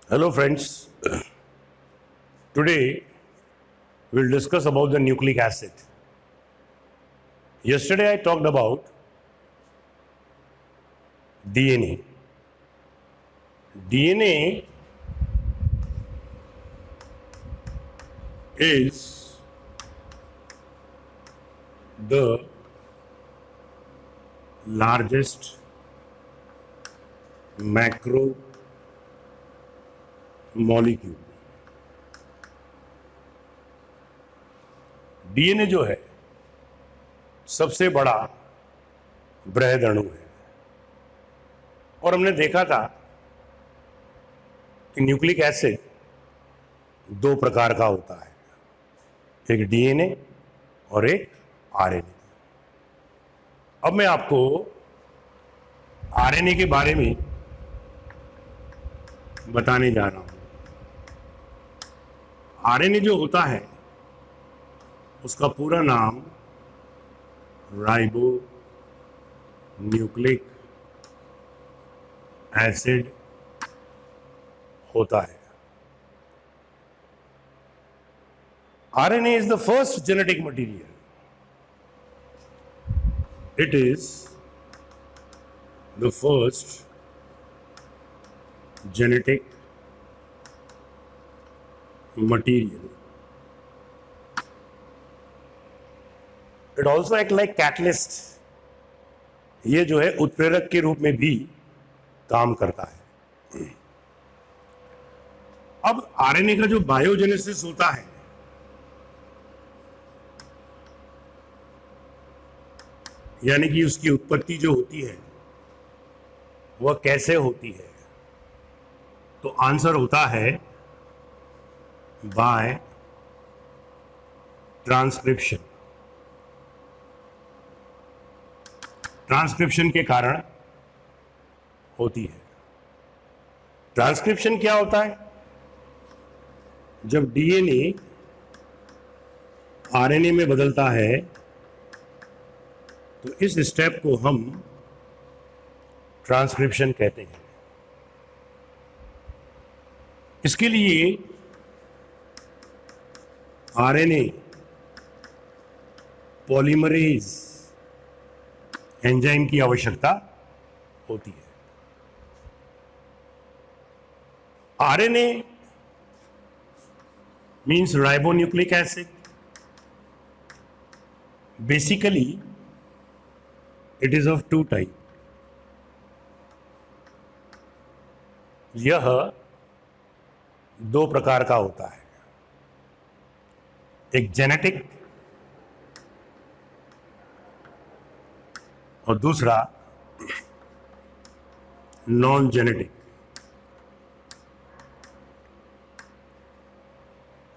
Hello friends, today we'll discuss about the nucleic acid. Yesterday I talked about DNA. DNA is the largest macro molecule. DNA जो है सबसे बड़ा बृहद अणु है और हमने देखा था कि न्यूक्लिक एसिड दो प्रकार का होता है, एक डीएनए और एक आरएनए। अब मैं आपको आरएनए के बारे में बताने जा रहा हूं। आरएनए जो होता है उसका पूरा नाम राइबो न्यूक्लिक एसिड होता है। RNA is the first genetic material. It is the first genetic material. It also act like catalyst. ये जो है उत्प्रेरक के रूप में भी काम करता है. अब आरएनए का जो बायोजेनेसिस होता है यानी कि उसकी उत्पत्ति जो होती है वह कैसे होती है, तो आंसर होता है बाय ट्रांसक्रिप्शन. ट्रांसक्रिप्शन के कारण होती है. ट्रांसक्रिप्शन क्या होता है? जब डीएनए आरएनए में बदलता है तो इस स्टेप को हम ट्रांसक्रिप्शन कहते हैं. इसके लिए आरएनए पॉलीमरेज एंजाइम की आवश्यकता होती है. RNA means ribonucleic acid. Basically it is of two type. यह दो प्रकार का होता है, एक जेनेटिक और दूसरा नॉन जेनेटिक.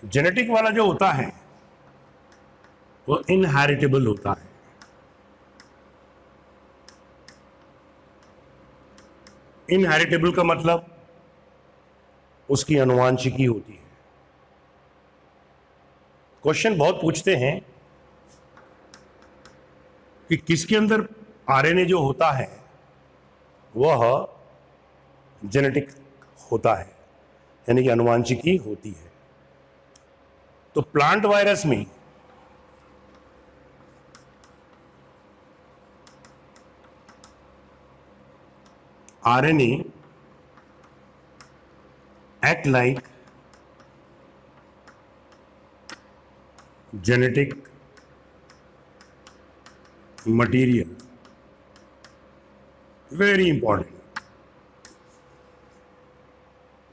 जेनेटिक वाला जो होता है वो इनहेरिटेबल होता है. इनहेरिटेबल का मतलब उसकी आनुवांशिकी होती है. क्वेश्चन बहुत पूछते हैं कि किसके अंदर आरएनए जो होता है वह जेनेटिक होता है यानी कि आनुवांशिकी होती है. तो प्लांट वायरस में RNA act like genetic material. Very important.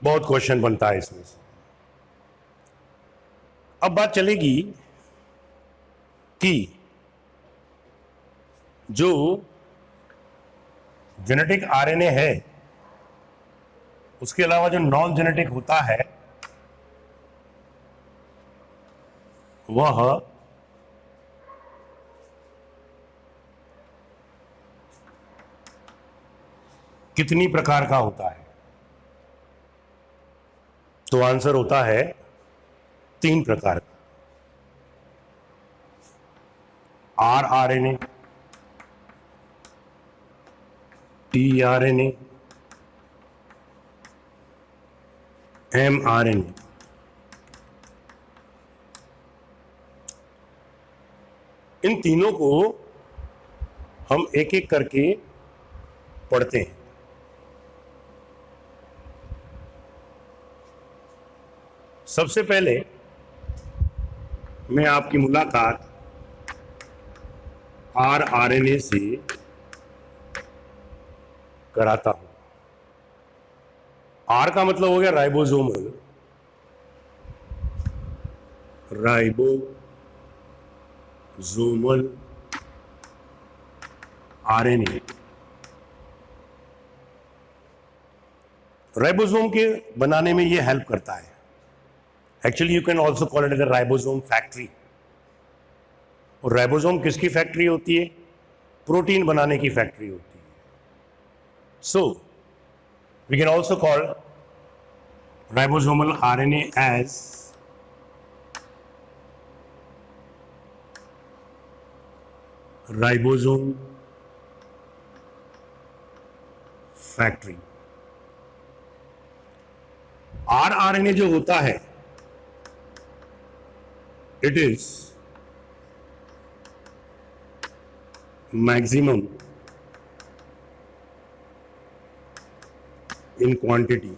बहुत क्वेश्चन बनता है इसमें से. अब बात चलेगी कि जो जेनेटिक आरएनए है उसके अलावा जो नॉन जेनेटिक होता है वह कितनी प्रकार का होता है, तो आंसर होता है 3 प्रकार का. RRNA, tRNA mRNA। इन तीनों को हम एक एक करके पढ़ते हैं। सबसे पहले मैं आपकी मुलाकात rRNA से कराता हूं। R का मतलब हो गया राइबोसोमल, राइबोसोमल RNA। राइबोसोम के बनाने में ये हेल्प करता है। Actually you can also call it the ribosome factory. और राइबोसोम किसकी फैक्ट्री होती है? प्रोटीन बनाने की फैक्ट्री होती है। So we can also call ribosomal RNA as ribosome factory. rRNA जो होता है, it is maximum in quantity.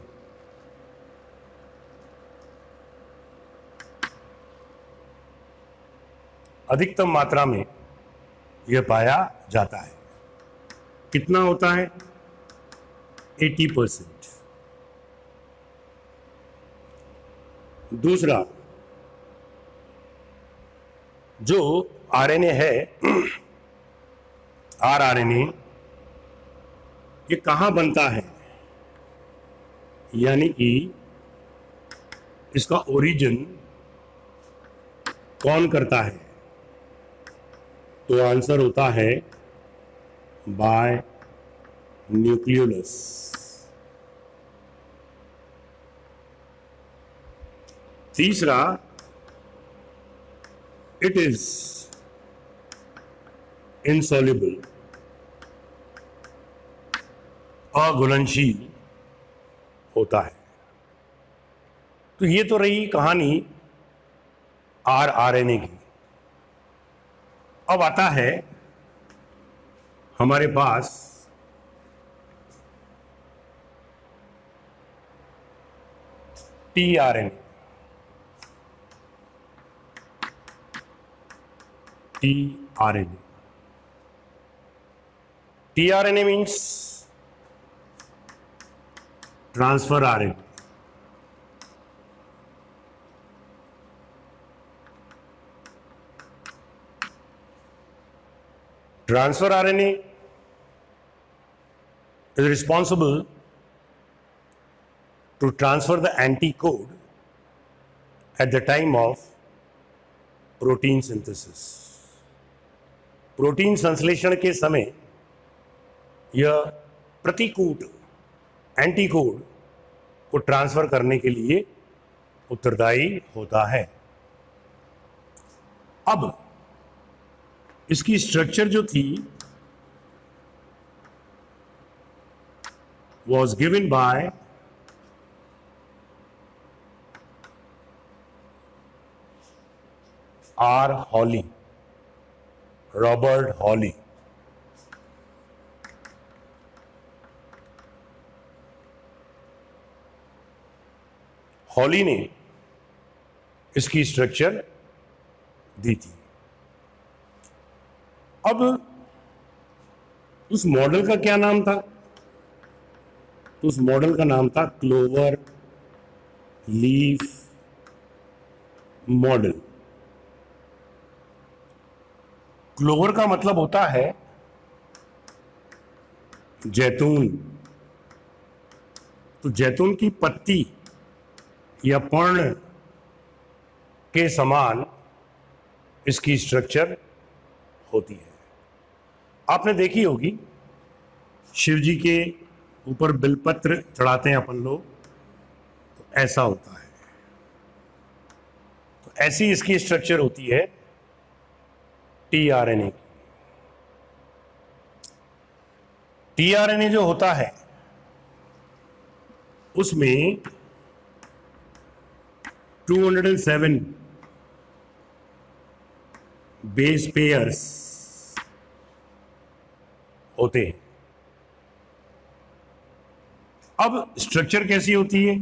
अधिकतम मात्रा में यह पाया जाता है। कितना होता है? 80%। दूसरा, जो RNA है rRNA, ये कहाँ बनता है, यानी कि इसका ओरिजिन कौन करता है? तो आंसर होता है बाय न्यूक्लियोलस। तीसरा, इट इज इनसॉल्युबल, अघुलनशील होता है। तो ये तो रही कहानी rRNA की। अब आता है हमारे पास tRNA। tRNA means transfer RNA। Transfer RNA is responsible to transfer the anticode at the time of protein synthesis। Protein संश्लेषण के समय यह प्रतिकूट एंटीकोड को ट्रांसफर करने के लिए उत्तरदायी होता है। अब इसकी स्ट्रक्चर जो थी was given by R. Hawley, Robert Hawley. Hawley ने इसकी स्ट्रक्चर दी थी। अब उस मॉडल का क्या नाम था? तो उस मॉडल का नाम था क्लोवर लीफ मॉडल। क्लोवर का मतलब होता है जैतून। तो जैतून की पत्ती या पर्ण के समान इसकी स्ट्रक्चर होती है। आपने देखी होगी, शिव जी के ऊपर बिलपत्र चढ़ाते हैं अपन लोग, तो ऐसा होता है। तो ऐसी इसकी स्ट्रक्चर होती है tRNA की। tRNA जो होता है उसमें 207 बेस पेयर्स होते हैं। अब स्ट्रक्चर कैसी होती है?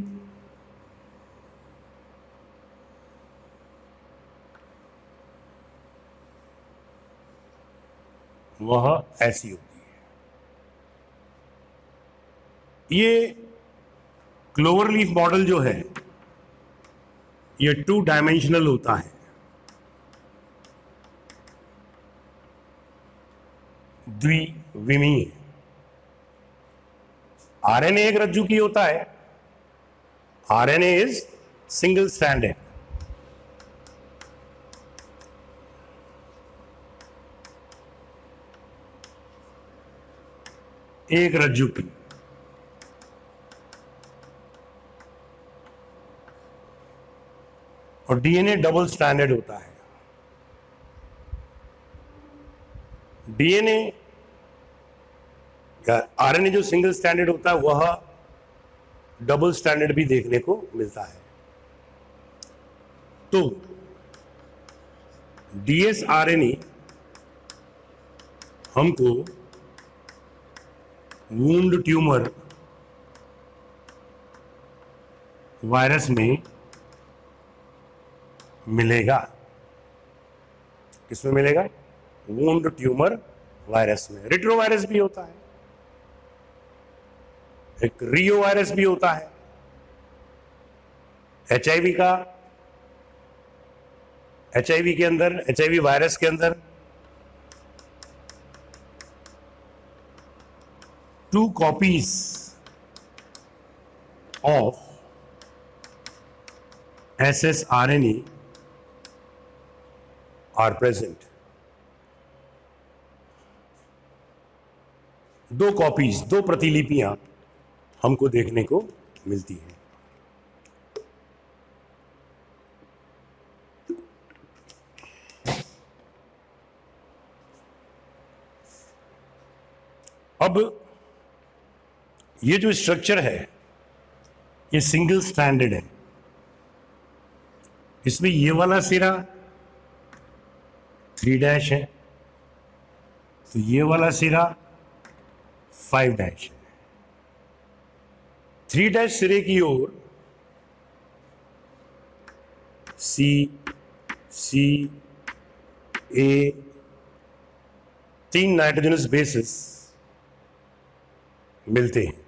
वह ऐसी होती है। ये क्लोवर लीफ मॉडल जो है ये 2 डायमेंशनल होता है। द्विविमीय। आरएनए एक रज्जु की होता है। RNA is single stranded. एक रज्जु की। और डीएनए डबल स्ट्रैंडेड होता है। डीएनए या आरएनए जो सिंगल स्ट्रैंडेड होता है वह डबल स्ट्रैंडेड भी देखने को मिलता है। तो डीएस आरएनए हमको वुंड ट्यूमर वायरस में मिलेगा। किसमें मिलेगा? वुंड ट्यूमर वायरस में। रिट्रोवायरस भी होता है, एक रियो वायरस भी होता है। एचआईवी का, एचआईवी के अंदर, एचआईवी वायरस के अंदर 2 copies of ssRNA are present. 2 copies, 2 प्रतिलिपियां हमको देखने को मिलती हैं। अब ये जो स्ट्रक्चर है ये सिंगल स्ट्रैंडेड है। इसमें ये वाला सिरा 3' है, तो ये वाला सिरा 5' है। 3' सिरे की ओर सी सी ए 3 नाइट्रोजनस बेसिस मिलते हैं।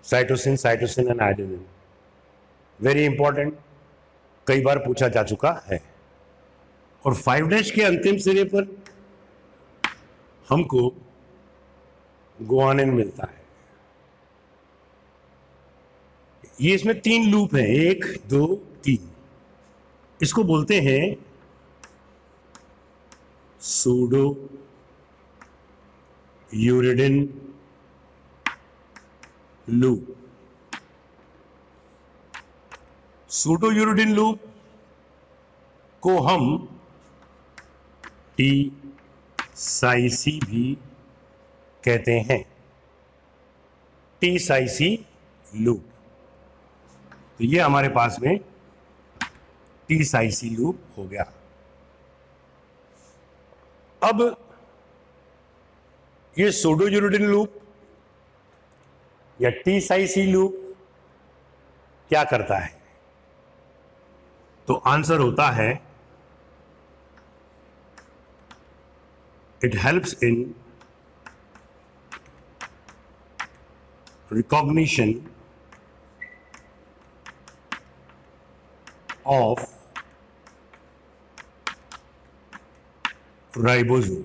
Cytosine, cytosine and adenine. Very important, कई बार पूछा जा चुका है। और 5' के अंतिम सिरे पर हमको गुआनिन मिलता है। ये इसमें 3 लूप हैं, 1 2 3। इसको बोलते हैं pseudo uridine loop. Pseudo uridine loop को हम टी साइसी भी कहते हैं। T psi C loop. तो ये हमारे पास में टी साइसी लूप हो गया। अब ये सूडो यूरिडिन लूप या टी साइसी लूप क्या करता है? तो आंसर होता है it helps in recognition of ribosome.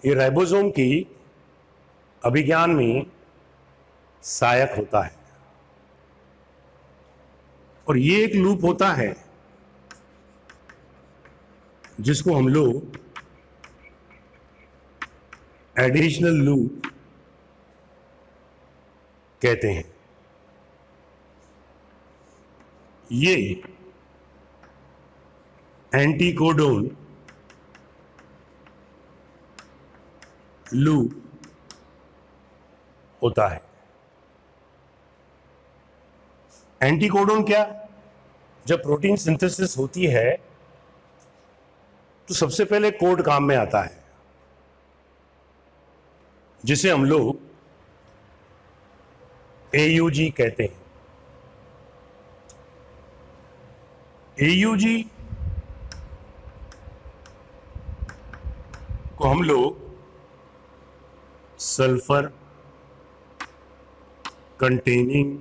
ये राइबोसोम की अभिज्ञान में सहायक होता है। और ये एक लूप होता है जिसको हम लोग एडिशनल लूप कहते हैं। ये एंटीकोडोन लूप होता है। एंटीकोडोन क्या? जब प्रोटीन सिंथेसिस होती है तो सबसे पहले कोड काम में आता है, जिसे हम लोग AUG कहते हैं। AUG को हम लोग सल्फर कंटेनिंग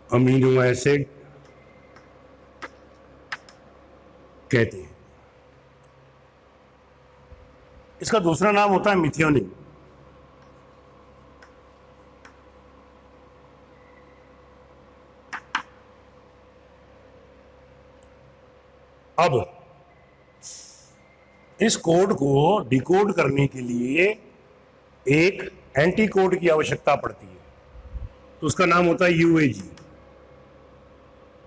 अमीनो एसिड कहते हैं। इसका दूसरा नाम होता है मिथियोनिन। अब इस कोड को डिकोड करने के लिए एक एंटी कोड की आवश्यकता पड़ती है, तो उसका नाम होता है UAG,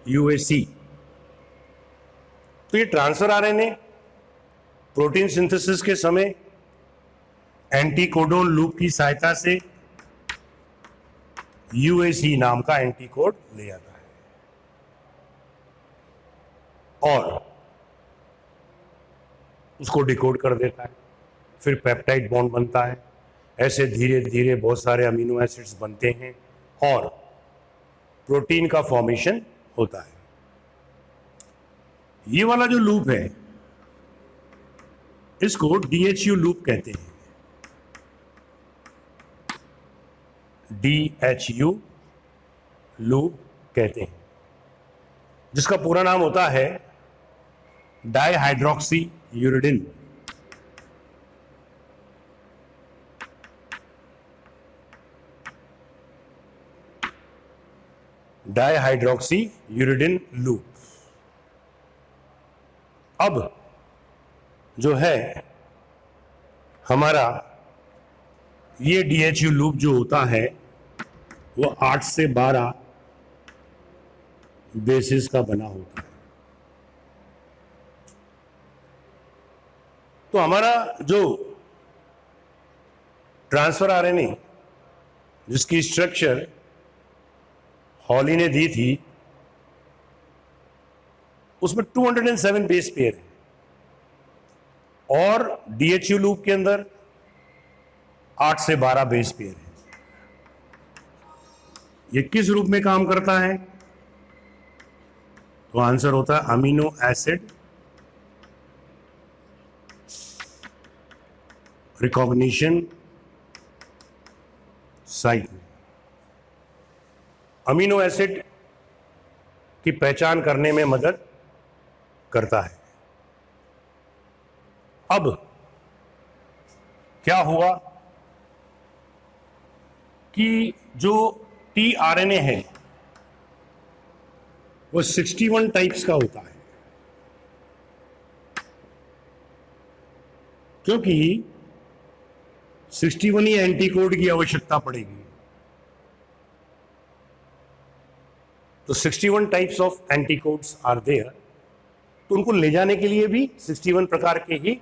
UAC। तो ये ट्रांसफर आरएनए प्रोटीन सिंथेसिस के समय एंटीकोडोन लूप की सहायता से UAC नाम का एंटीकोड ले आता है और उसको डिकोड कर देता है। फिर पेप्टाइड बॉन्ड बनता है। ऐसे धीरे धीरे बहुत सारे अमीनो एसिड्स बनते हैं और प्रोटीन का फॉर्मेशन होता है। ये वाला जो लूप है इसको DHU लूप कहते हैं। DHU लूप कहते हैं, जिसका पूरा नाम होता है dihydroxy uridine. Dihydroxy uridine loop. अब जो है हमारा ये DHU लूप जो होता है वो 8 से 12 बेसिस का बना होता है। तो हमारा जो ट्रांसफर आरएनए जिसकी स्ट्रक्चर हॉली ने दी थी उसमें 207 बेस पेयर है और DHU लूप के अंदर 8 से 12 बेस पेयर है। ये किस रूप में काम करता है? तो आंसर होता है अमीनो एसिड रिकॉग्निशन साइट में। अमीनो एसिड की पहचान करने में मदद करता है। अब क्या हुआ कि जो tRNA है वो 61 टाइप्स का होता है, क्योंकि 61 ही एंटीकोड की आवश्यकता पड़ेगी। तो 61 टाइप्स ऑफ एंटीकोड्स आर देयर, तो उनको ले जाने के लिए भी 61 प्रकार के ही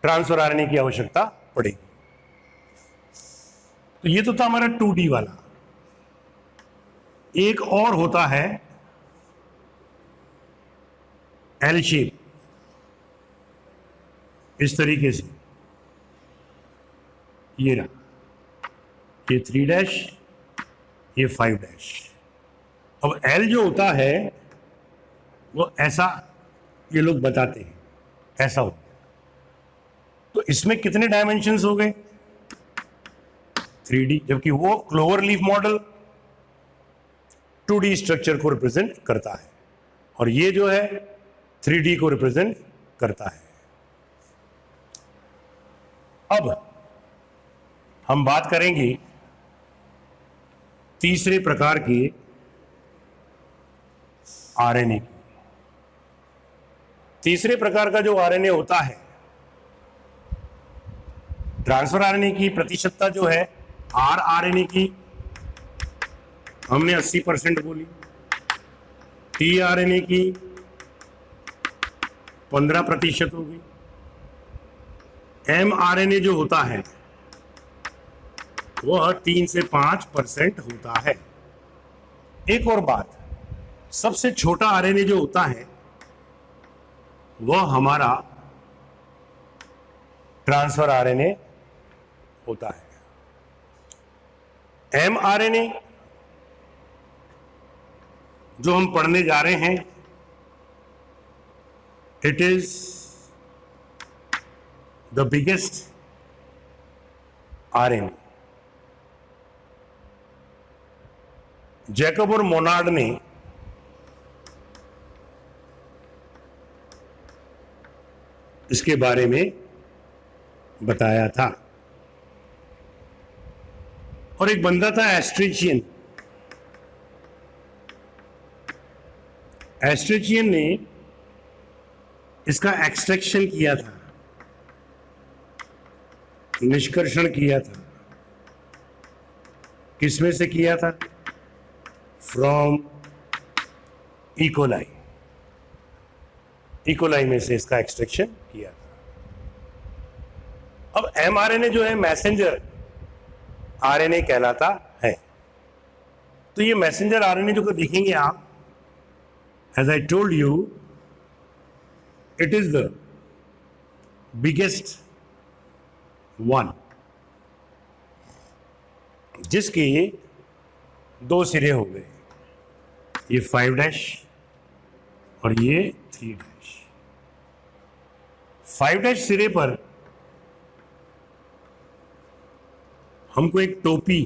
ट्रांसफर आरएनए की आवश्यकता पड़ेगी। तो ये तो था हमारा 2D वाला। एक और होता है L शेप, इस तरीके से। ये रहा, ये 3' ये 5'। अब L जो होता है वो ऐसा, ये लोग बताते हैं ऐसा होता है। तो इसमें कितने डायमेंशंस हो गए? 3D, जबकि वो clover leaf model 2D structure को रिप्रेजेंट करता है और ये जो है 3D को रिप्रेजेंट करता है। अब हम बात करेंगे तीसरे प्रकार के आरएनए की। तीसरे प्रकार का जो आरएनए होता है, ट्रांसफर आरएनए की प्रतिशतता जो है आरएनए की हमने 80% बोली, tRNA की 15% होगी, mRNA जो होता है वह 3 से 5% होता है। एक और बात, सबसे छोटा आरएनए जो होता है वह हमारा ट्रांसफर आरएनए होता है। एमआरएनए जो हम पढ़ने जा रहे हैं, it is the biggest RNA. Jacob और मोनार्ड ने इसके बारे में बताया था। और एक बंदा था एस्ट्रिचियन। एस्ट्रिचियन ने इसका एक्सट्रैक्शन किया था, निष्कर्षण किया था। किसमें से किया था? From E coli. इकोलाई में से इसका एक्सट्रैक्शन किया था। अब एमआरएनए जो है मैसेंजर आरएनए कहलाता है। तो ये मैसेंजर आरएनए जो देखेंगे आप, as I told you, it is the biggest one, जिसके 2 सिरे हो गए, ये 5' और ये 3'। 5' सिरे पर हमको एक टोपी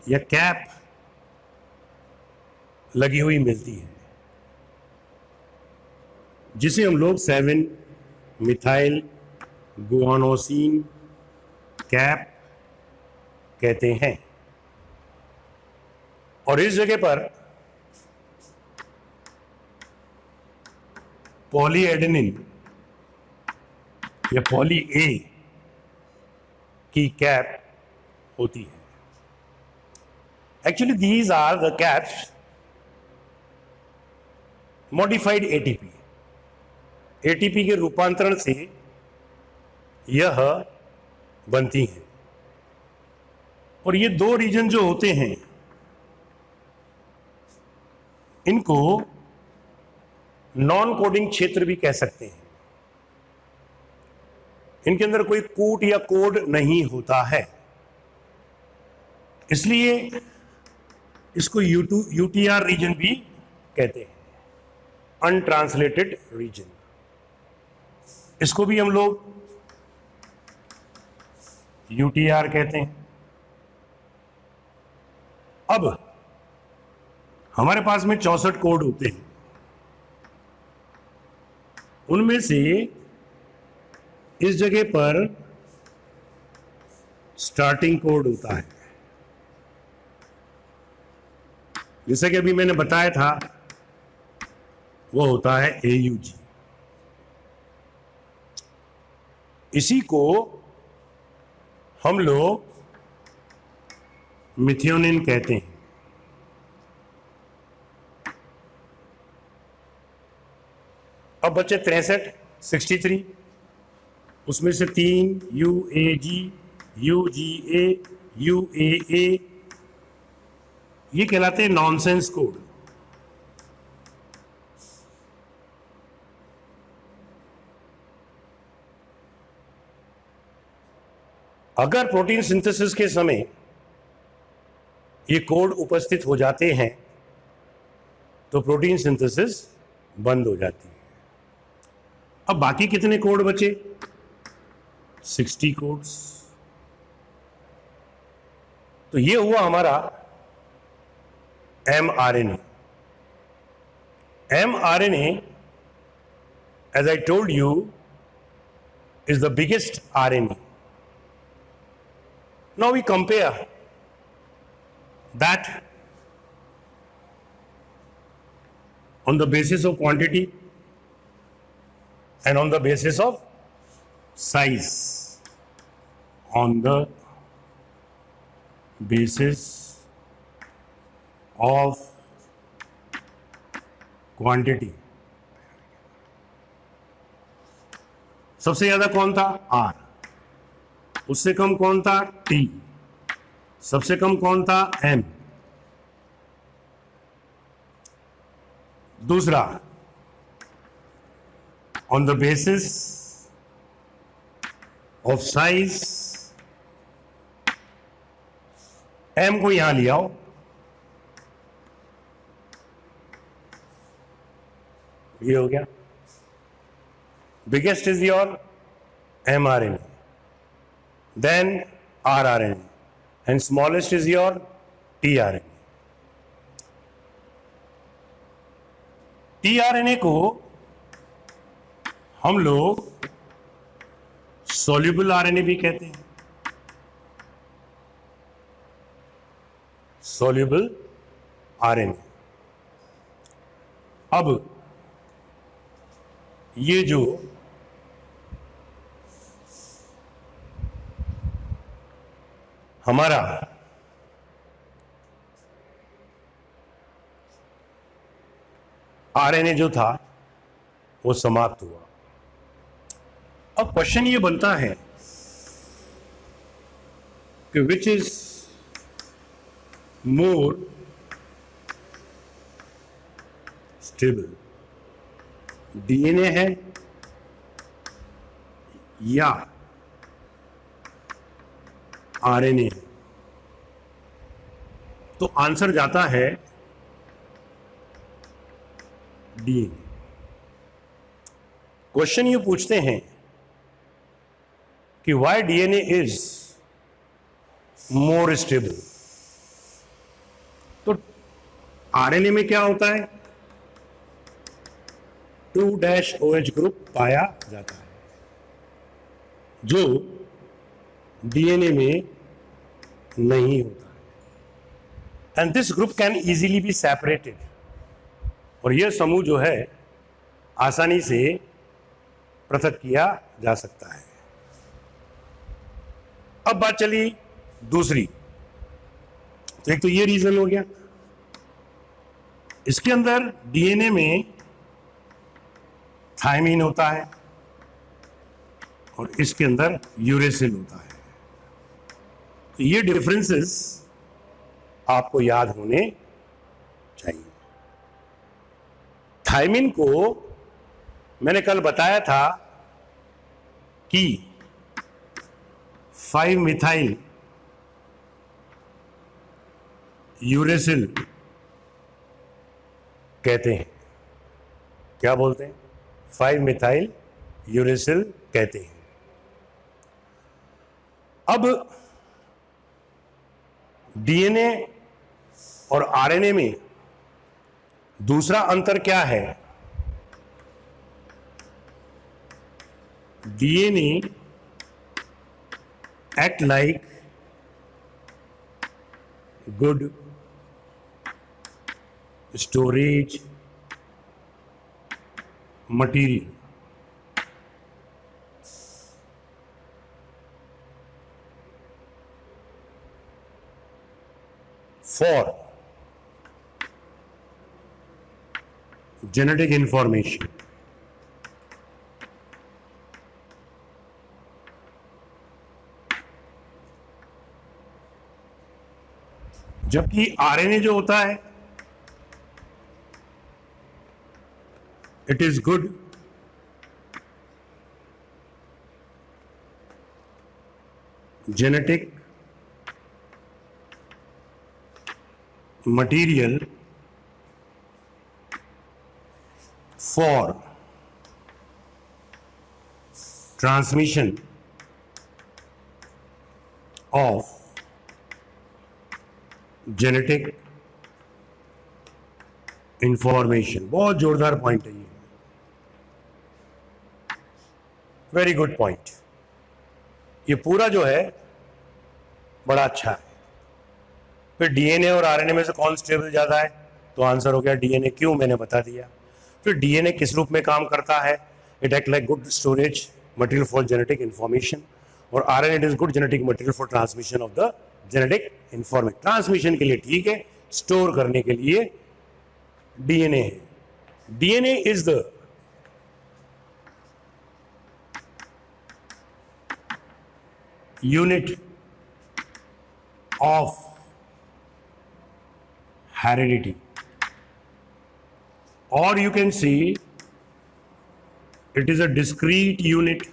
या कैप लगी हुई मिलती है, जिसे हम लोग 7 मिथाइल गुआनोसिन कैप कहते हैं। और इस जगह पर पॉलीएडेनिन या पॉली ए की कैप होती है। Actually these are the caps modified ATP. ATP के रूपांतरण से यह बनती हैं। और ये 2 रीजन जो होते हैं, इनको नॉन कोडिंग क्षेत्र भी कह सकते हैं। इनके अंदर कोई कूट या कोड नहीं होता है, इसलिए इसको यूटीआर रीजन भी कहते हैं, अनट्रांसलेटेड रीजन। इसको भी हम लोग यूटीआर कहते हैं। अब हमारे पास में 64 कोड होते हैं। उनमें से इस जगह पर स्टार्टिंग कोड होता है, जैसे कि अभी मैंने बताया था, वो होता है AUG। इसी को हम लोग मिथियोनिन कहते हैं। अब बचे 63, 63, उसमें से 3 UAG, UGA, UAA, ये कहलाते हैं नॉनसेंस कोड। अगर प्रोटीन सिंथेसिस के समय ये कोड उपस्थित हो जाते हैं तो प्रोटीन सिंथेसिस बंद हो जाती है। अब बाकी कितने कोड बचे? 60 कोड्स। तो ये हुआ हमारा mRNA. mRNA, as I told you, is the biggest RNA. Now we compare that on the basis of quantity and on the basis of size. On the basis of quantity, सबसे ज्यादा कौन था? R। उससे कम कौन था? T। सबसे कम कौन था? M। दूसरा, on the basis of size, M को यहां ले आओ, ये हो गया। Biggest is your mRNA, then rRNA, and smallest is your tRNA। tRNA को हम लोग सॉल्युबल RNA भी कहते हैं, सॉल्युबल RNA। अब ये जो हमारा आरएनए जो था वो समाप्त हुआ। अब क्वेश्चन ये बनता है कि which is more stable, DNA है या आरएनए है? तो आंसर जाता है डीएनए। क्वेश्चन ये पूछते हैं कि why DNA is more stable. तो आरएनए में क्या होता है? 2' ग्रुप पाया जाता है जो डीएनए में नहीं होता है, and this group can easily be separated. और यह समूह जो है आसानी से पृथक किया जा सकता है। अब बात चली दूसरी, तो एक तो ये रीजन हो गया, इसके अंदर डीएनए में थायमीन होता है और इसके अंदर यूरेसिल होता है। तो ये डिफरेंसेस आपको याद होने चाहिए। थायमीन को मैंने कल बताया था कि 5-मिथाइल यूरेसिल कहते हैं। क्या बोलते हैं? 5-मिथाइल यूरेसिल कहते हैं। अब डीएनए और आरएनए में दूसरा अंतर क्या है? DNA act like good storage material for genetic information. जबकि आरएनए जो होता है it is good genetic material for transmission of genetic information. बहुत जोरदार पॉइंट है ये, वेरी गुड पॉइंट। ये पूरा जो है बड़ा अच्छा है। फिर डीएनए और आरएनए में से कौन स्टेबल ज्यादा है? तो आंसर हो गया डीएनए। क्यों? मैंने बता दिया। फिर डीएनए किस रूप में काम करता है? It act like good storage material for genetic information, और RNA it is good genetic material for transmission of the genetic information. Transmission के लिए ठीक है, स्टोर करने के लिए डीएनए है। DNA is the unit of heredity, or you can see it is a discrete unit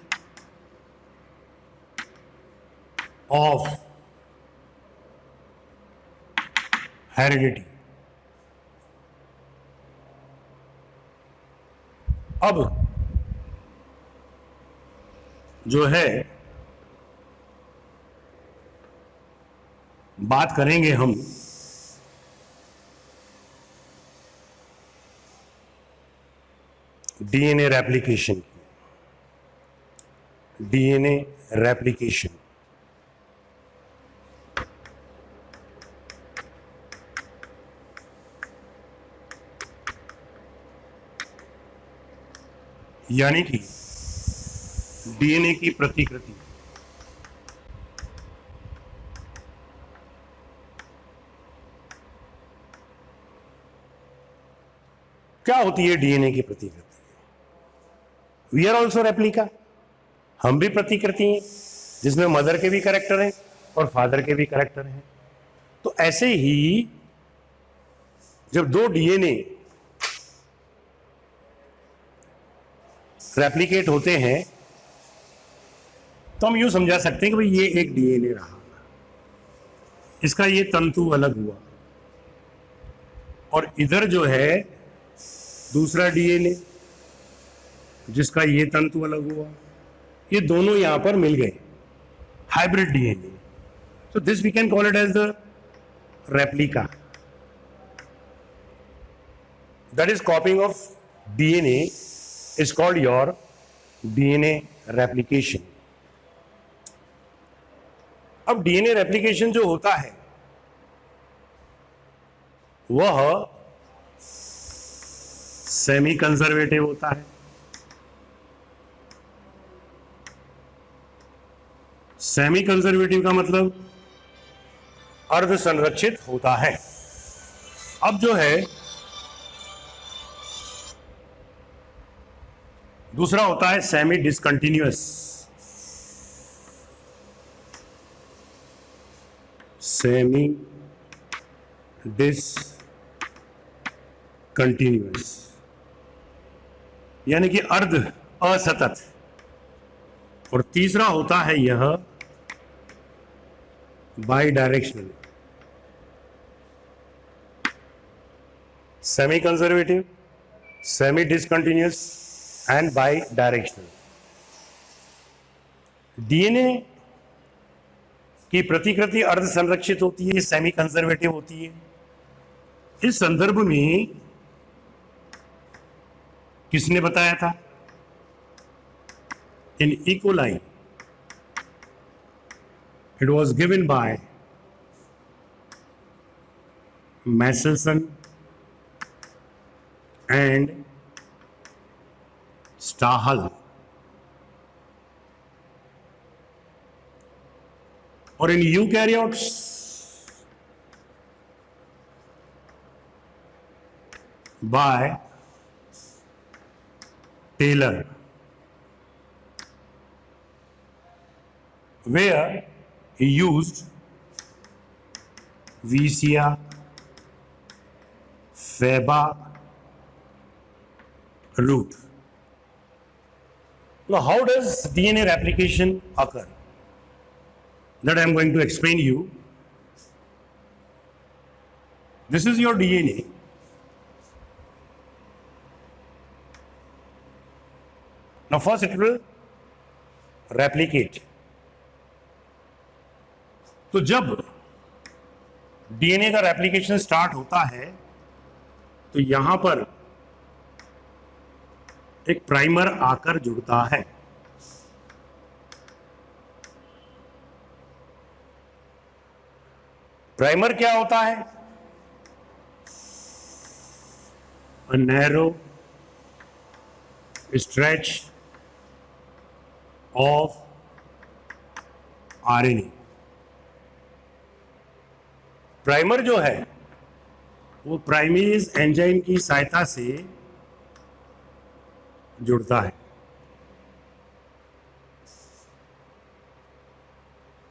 of heredity. अब जो है बात करेंगे हम डीएनए रेप्लिकेशन की। डीएनए रेप्लिकेशन यानी कि डीएनए की प्रतिकृति। क्या होती है डीएनए की प्रतिकृति? वी आर ऑल्सो रेप्लिका, हम भी प्रतिकृति हैं, जिसमें मदर के भी कैरेक्टर हैं और फादर के भी कैरेक्टर हैं। तो ऐसे ही जब दो डीएनए रेप्लिकेट होते हैं तो हम यूं समझा सकते हैं कि भाई ये एक डीएनए रहा, इसका ये तंतु अलग हुआ, और इधर जो है दूसरा डीएनए जिसका ये तंतु अलग हुआ, ये दोनों यहां पर मिल गए, hybrid DNA. So this we can call it as the replica. That is copying of DNA is called your DNA replication. अब DNA replication जो होता है वह सेमी कंजर्वेटिव होता है। सेमी कंजर्वेटिव का मतलब अर्ध संरक्षित होता है। अब जो है दूसरा होता है सेमी डिसकंटिन्यूअस। सेमी डिसकंटिन्यूअस यानी कि अर्ध असतत। और तीसरा होता है यह by directional. Semi conservative, semi discontinuous and by directional. DNA की प्रतिकृति अर्ध संरक्षित होती है, सेमी कंजर्वेटिव होती है। इस संदर्भ में किसने बताया था? In E coli it was given by Meselson and Stahl. और in eukaryotes by Taylor, where he used Vicia, Faba root. Now, how does DNA replication occur? That I am going to explain you. This is your DNA. Now, first it will replicate. तो जब DNA का replication start होता है तो यहां पर एक primer आकर जुड़ता है। प्राइमर क्या होता है? A narrow stretch of RNA. Primer जो है वो प्राइमेज एंजाइम की सहायता से जुड़ता है।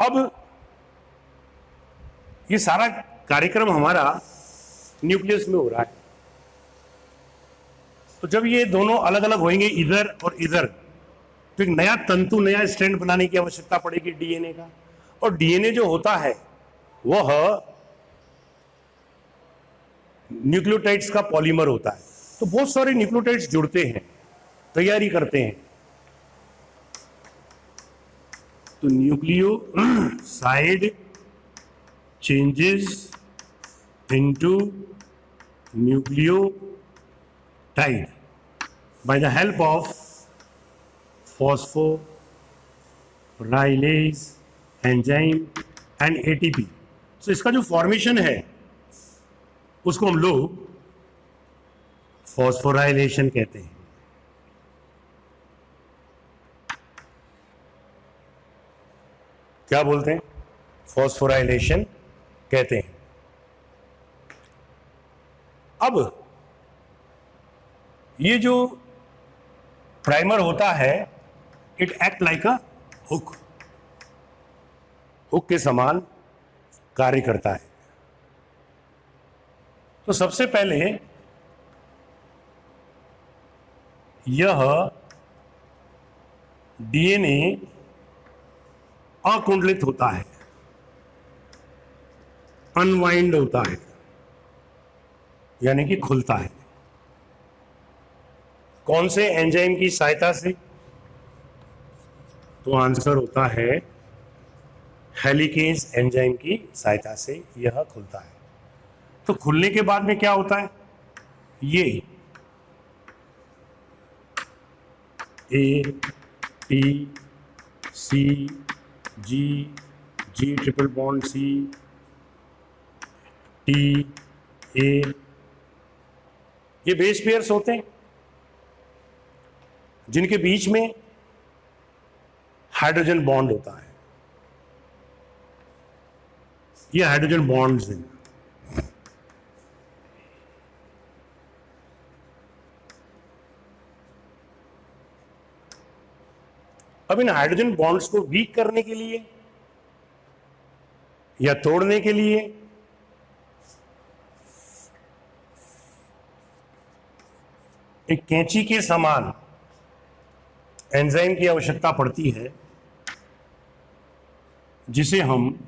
अब ये सारा कार्यक्रम हमारा न्यूक्लियस में हो रहा है। तो जब ये दोनों अलग अलग होंगे इधर और इधर, तो एक नया तंतु, नया स्ट्रैंड बनाने की आवश्यकता पड़ेगी डीएनए का। और डीएनए जो होता है वह न्यूक्लियोटाइड्स का पॉलीमर होता है। तो बहुत सारे न्यूक्लियोटाइड्स जुड़ते हैं, तैयारी करते हैं। तो nucleoside changes into nucleotide by the help of phosphorylase enzyme and ATP. तो इसका जो फॉर्मेशन है उसको हम लोग फॉस्फोराइलेशन कहते हैं। क्या बोलते हैं? फॉस्फोराइलेशन कहते हैं। अब ये जो प्राइमर होता है, it act like a hook, hook के समान कार्य करता है। तो सबसे पहले यह डीएनए अकुंडलित होता है, अनवाइंड होता है, यानी कि खुलता है। कौन से एंजाइम की सहायता से? तो आंसर होता है हेलिकेज एंजाइम की सहायता से यह खुलता है। तो खुलने के बाद में क्या होता है? ये A T C G, G triple bond C, T A, ये बेस पेयर्स होते हैं जिनके बीच में हाइड्रोजन बॉन्ड होता है। ये हाइड्रोजन बॉन्ड्स हैं। अब इन हाइड्रोजन बॉन्ड्स को वीक करने के लिए या तोड़ने के लिए एक कैंची के समान एंजाइम की आवश्यकता पड़ती है, जिसे हम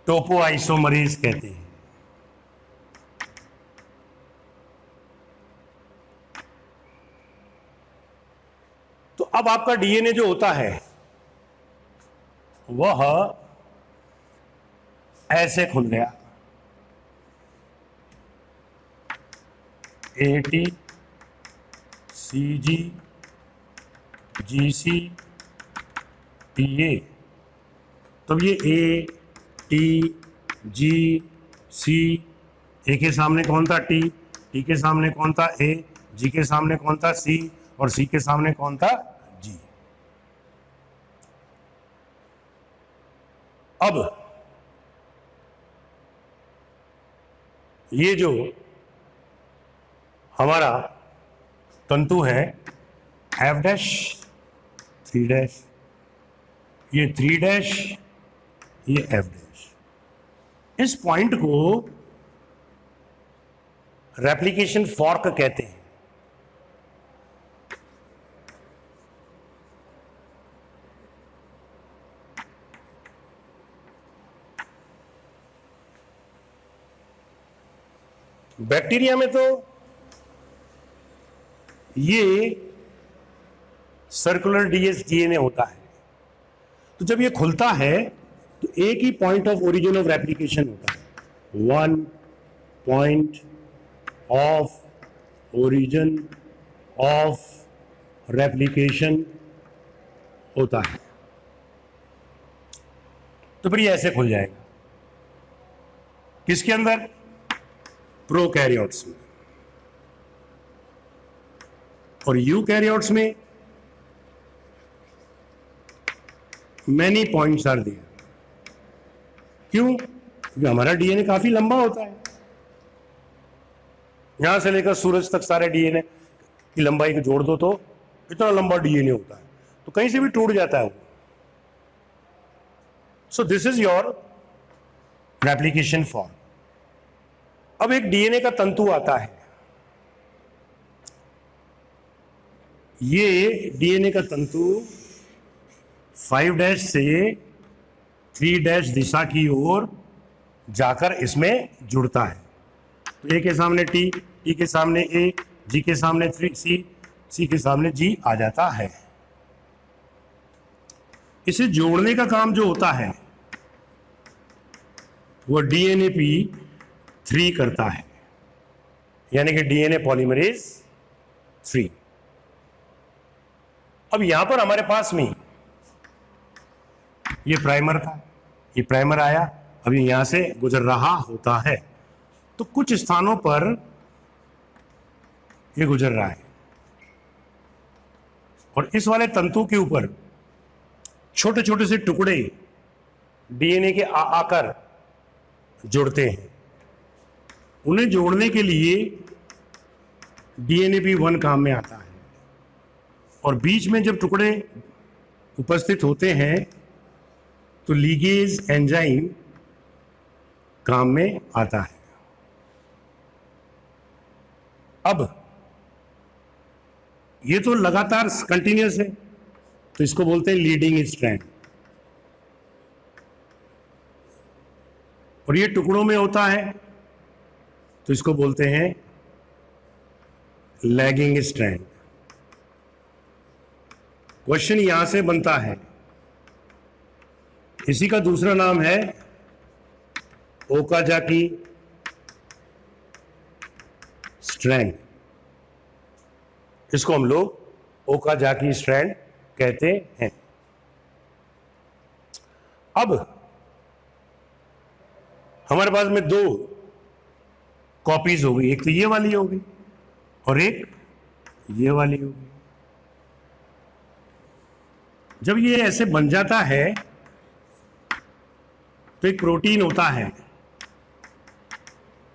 टोपोआइसोमरेज कहते हैं। तो अब आपका डीएनए जो होता है वह ऐसे खुल गया। AT CG GC TA। तब ये A T G C, A के सामने कौन था? T, T के सामने कौन था? A, G के सामने कौन था? C, और C के सामने कौन था? G। अब ये जो हमारा तंतु है F डैश 3 डैश, ये 3 डैश, ये F डैश, इस पॉइंट को रेप्लिकेशन फॉर्क कहते हैं। बैक्टीरिया में तो ये सर्कुलर डीएनए होता है। तो जब ये खुलता है तो एक ही point of origin of replication होता है। 1 point of origin of replication होता है। तो फिर ये ऐसे खुल जाएगा। किसके अंदर? प्रोकैरियोट्स में। और यूकैरियोट्स में मैनी पॉइंट्स आर देयर। क्यों? क्योंकि हमारा डीएनए काफी लंबा होता है। यहां से लेकर सूरज तक सारे डीएनए की लंबाई को जोड़ दो तो इतना लंबा डीएनए होता है। तो कहीं से भी टूट जाता है वो। So this is your replication form. अब एक डीएनए का तंतु आता है। ये डीएनए का तंतु 5' से 3' दिशा की ओर जाकर इसमें जुड़ता है। तो ए के सामने टी, टी के सामने ए, जी के सामने 3C, सी के सामने जी आ जाता है। इसे जोड़ने का काम जो होता है वो DNAP3 करता है, यानी कि डीएनए पॉलीमरेज 3। अब यहां पर हमारे पास में ये प्राइमर था, ये प्राइमर आया, अभी यहां से गुजर रहा होता है, तो कुछ स्थानों पर ये गुजर रहा है और इस वाले तंतु के ऊपर छोटे छोटे से टुकड़े डीएनए के आकर जुड़ते हैं। उन्हें जोड़ने के लिए DNAP1 काम में आता है और बीच में जब टुकड़े उपस्थित होते हैं तो लीगेज एंजाइम काम में आता है। अब ये तो लगातार कंटिन्यूअस है, तो इसको बोलते हैं लीडिंग स्ट्रैंड, और ये टुकड़ों में होता है तो इसको बोलते हैं लैगिंग स्ट्रैंड। क्वेश्चन यहां से बनता है, इसी का दूसरा नाम है ओकाजाकी स्ट्रैंड। इसको हम लोग ओकाजाकी स्ट्रैंड कहते हैं। अब हमारे पास में दो कॉपीज हो गई, एक तो ये वाली हो गई और एक ये वाली हो गई। जब ये ऐसे बन जाता है तो एक प्रोटीन होता है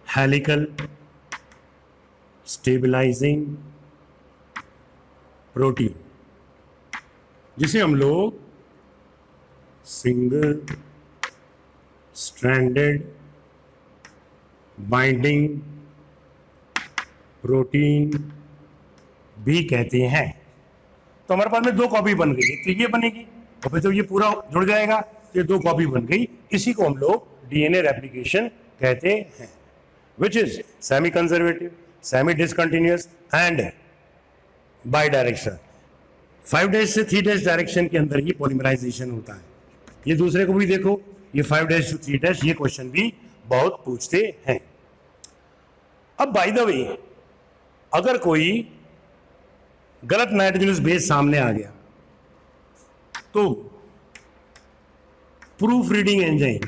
हेलिकल स्टेबलाइजिंग प्रोटीन, जिसे हम लोग सिंगल स्ट्रैंडेड बाइंडिंग प्रोटीन भी कहते हैं। तो हमारे पास में दो कॉपी बन गई, तो ये बनेगी और फिर तो ये पूरा जुड़ जाएगा, तो ये दो कॉपी बन गई। इसी को हम लोग डीएनए रेप्लिकेशन कहते हैं, which is semi conservative, semi discontinuous and by direction. 5' से 3' डायरेक्शन के अंदर ही पॉलीमराइजेशन होता है। ये दूसरे को भी देखो, ये 5' to 3', ये क्वेश्चन भी बहुत पूछते हैं। अब बाय द वे, अगर कोई गलत नाइट्रोजनस बेस सामने आ गया तो प्रूफ रीडिंग एंजाइम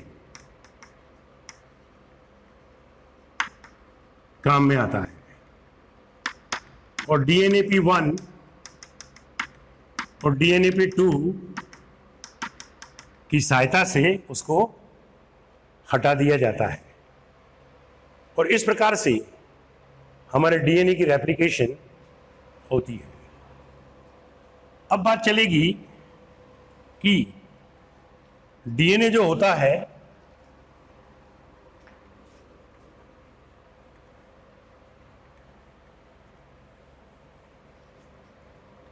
काम में आता है और DNAP1 और DNAP2 की सहायता से उसको हटा दिया जाता है और इस प्रकार से हमारे डीएनए की रेप्लिकेशन होती है। अब बात चलेगी कि डीएनए जो होता है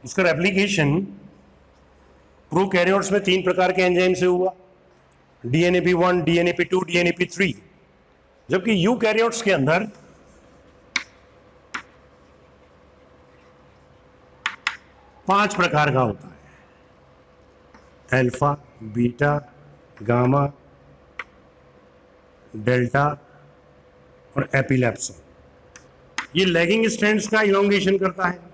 उसका रेप्लिकेशन प्रोकैरियोट्स में 3 प्रकार के एंजाइम से हुआ, DNAP1, DNAP2, DNAP3, जबकि यूकैरियोट्स के अंदर 5 प्रकार का होता है, अल्फा, बीटा, गामा, डेल्टा और एपिलेप्सो। ये लैगिंग स्ट्रैंड्स का इलोंगेशन करता है।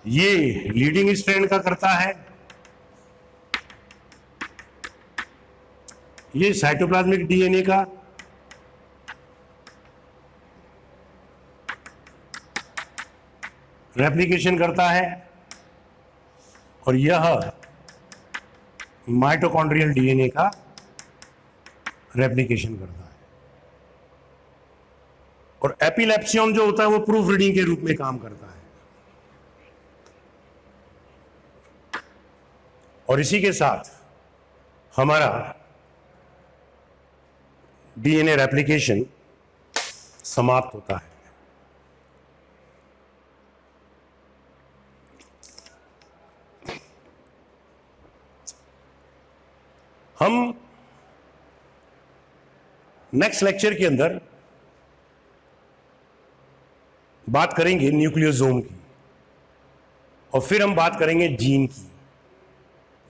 ये लीडिंग स्ट्रैंड का करता है। ये साइटोप्लाज्मिक डीएनए का रेप्लिकेशन करता है और यह माइटोकॉन्ड्रियल डीएनए का रेप्लिकेशन करता है। और एपिलेप्सियम जो होता है वो प्रूफ रीडिंग के रूप में काम करता है। और इसी के साथ हमारा डीएनए रेप्लिकेशन समाप्त होता है। हम नेक्स्ट लेक्चर के अंदर बात करेंगे न्यूक्लियोसोम की, और फिर हम बात करेंगे जीन की।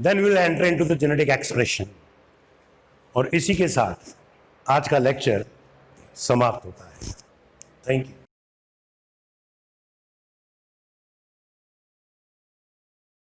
Then we will enter into the genetic expression. और इसी के साथ आज का लेक्चर समाप्त होता है। Thank you.